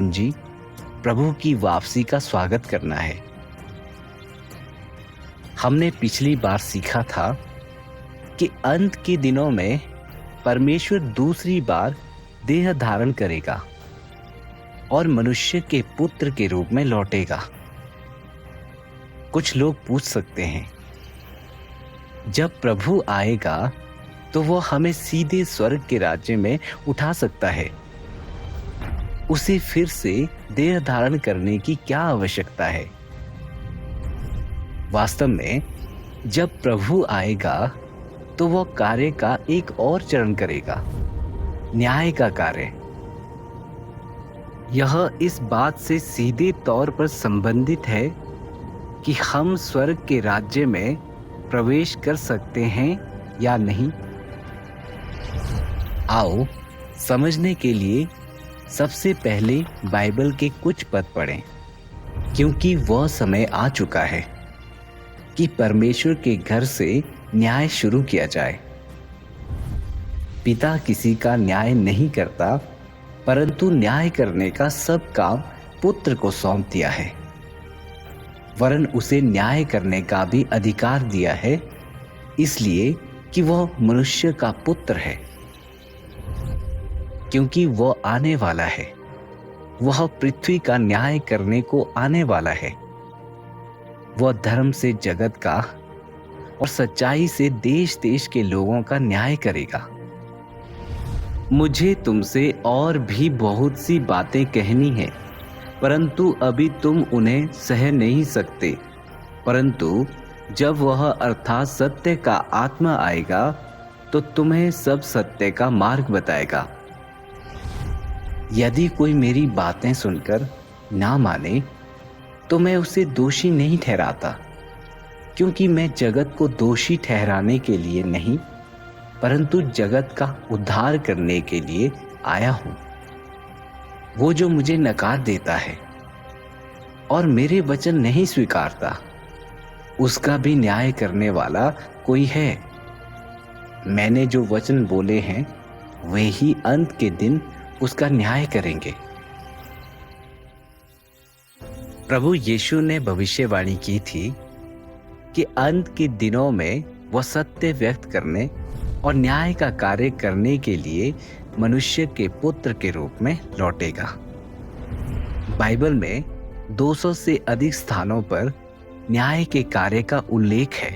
कुंजी प्रभु की वापसी का स्वागत करना है। हमने पिछली बार सीखा था कि अंत के दिनों में परमेश्वर दूसरी बार देह धारण करेगा और मनुष्य के पुत्र के रूप में लौटेगा। कुछ लोग पूछ सकते हैं, जब प्रभु आएगा तो वो हमें सीधे स्वर्ग के राज्य में उठा सकता है, उसे फिर से देह धारण करने की क्या आवश्यकता है? वास्तव में जब प्रभु आएगा तो वो कार्य का एक और चरण करेगा, न्याय का कार्य। यह इस बात से सीधे तौर पर संबंधित है कि हम स्वर्ग के राज्य में प्रवेश कर सकते हैं या नहीं। आओ समझने के लिए सबसे पहले बाइबल के कुछ पद पढ़ें, क्योंकि वह समय आ चुका है कि परमेश्वर के घर से न्याय शुरू किया जाए। पिता किसी का न्याय नहीं करता, परंतु न्याय करने का सब काम पुत्र को सौंप दिया है, वरन उसे न्याय करने का भी अधिकार दिया है, इसलिए कि वह मनुष्य का पुत्र है। क्योंकि वह आने वाला है, वह पृथ्वी का न्याय करने को आने वाला है। वह धर्म से जगत का और सच्चाई से देश देश के लोगों का न्याय करेगा। मुझे तुमसे और भी बहुत सी बातें कहनी है, परंतु अभी तुम उन्हें सह नहीं सकते। परंतु जब वह अर्थात सत्य का आत्मा आएगा तो तुम्हें सब सत्य का मार्ग बताएगा। यदि कोई मेरी बातें सुनकर ना माने तो मैं उसे दोषी नहीं ठहराता, क्योंकि मैं जगत को दोषी ठहराने के लिए नहीं, परंतु जगत का उद्धार करने के लिए आया हूं। वो जो मुझे नकार देता है और मेरे वचन नहीं स्वीकारता, उसका भी न्याय करने वाला कोई है। मैंने जो वचन बोले हैं वे ही अंत के दिन उसका न्याय करेंगे। प्रभु यीशु ने भविष्यवाणी की थी कि अंत के दिनों में वह सत्य व्यक्त करने और न्याय का कार्य करने के लिए मनुष्य के पुत्र के रूप में लौटेगा। बाइबल में 200 से अधिक स्थानों पर न्याय के कार्य का उल्लेख है।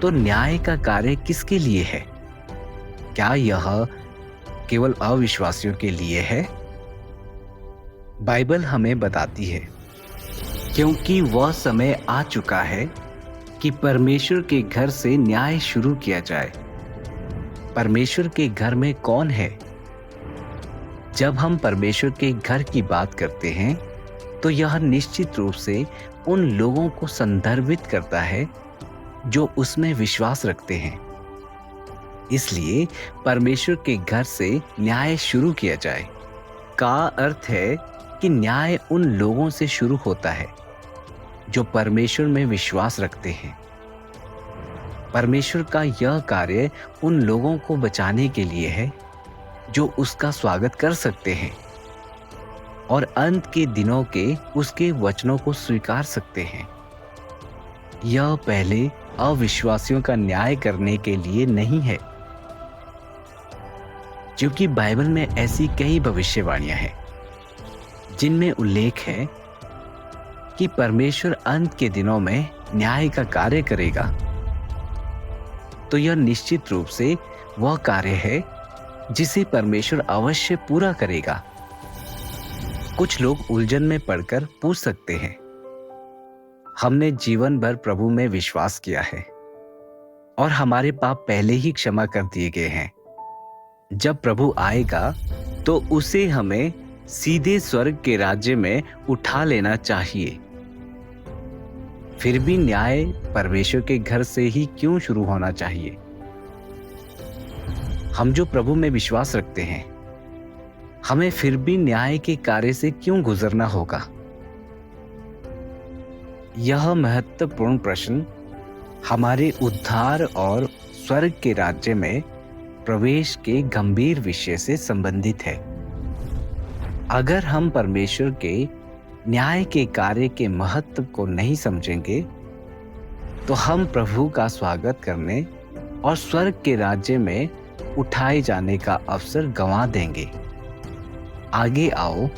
तो न्याय का कार्य किसके लिए है? क्या यह केवल अविश्वासियों के लिए है? बाइबल हमें बताती है, क्योंकि वह समय आ चुका है कि परमेश्वर के घर से न्याय शुरू किया जाए। परमेश्वर के घर में कौन है? जब हम परमेश्वर के घर की बात करते हैं तो यह निश्चित रूप से उन लोगों को संदर्भित करता है जो उसमें विश्वास रखते हैं। इसलिए परमेश्वर के घर से न्याय शुरू किया जाए का अर्थ है कि न्याय उन लोगों से शुरू होता है जो परमेश्वर में विश्वास रखते हैं। परमेश्वर का यह कार्य उन लोगों को बचाने के लिए है जो उसका स्वागत कर सकते हैं और अंत के दिनों के उसके वचनों को स्वीकार सकते हैं। यह पहले अविश्वासियों का न्याय करने के लिए नहीं है, क्योंकि बाइबल में ऐसी कई भविष्यवाणियां हैं जिनमें उल्लेख है कि परमेश्वर अंत के दिनों में न्याय का कार्य करेगा। तो यह निश्चित रूप से वह कार्य है जिसे परमेश्वर अवश्य पूरा करेगा। कुछ लोग उलझन में पड़कर पूछ सकते हैं, हमने जीवन भर प्रभु में विश्वास किया है और हमारे पाप पहले ही क्षमा कर दिए गए हैं। जब प्रभु आएगा तो उसे हमें सीधे स्वर्ग के राज्य में उठा लेना चाहिए। फिर भी न्याय परमेश्वर के घर से ही क्यों शुरू होना चाहिए? हम जो प्रभु में विश्वास रखते हैं, हमें फिर भी न्याय के कार्य से क्यों गुजरना होगा? यह महत्वपूर्ण प्रश्न हमारे उद्धार और स्वर्ग के राज्य में प्रवेश के गंभीर विषय से संबंधित है। अगर हम परमेश्वर के न्याय के कार्य के महत्व को नहीं समझेंगे तो हम प्रभु का स्वागत करने और स्वर्ग के राज्य में उठाए जाने का अवसर गंवा देंगे। आगे आओ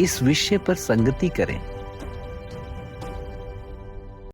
इस विषय पर संगति करें।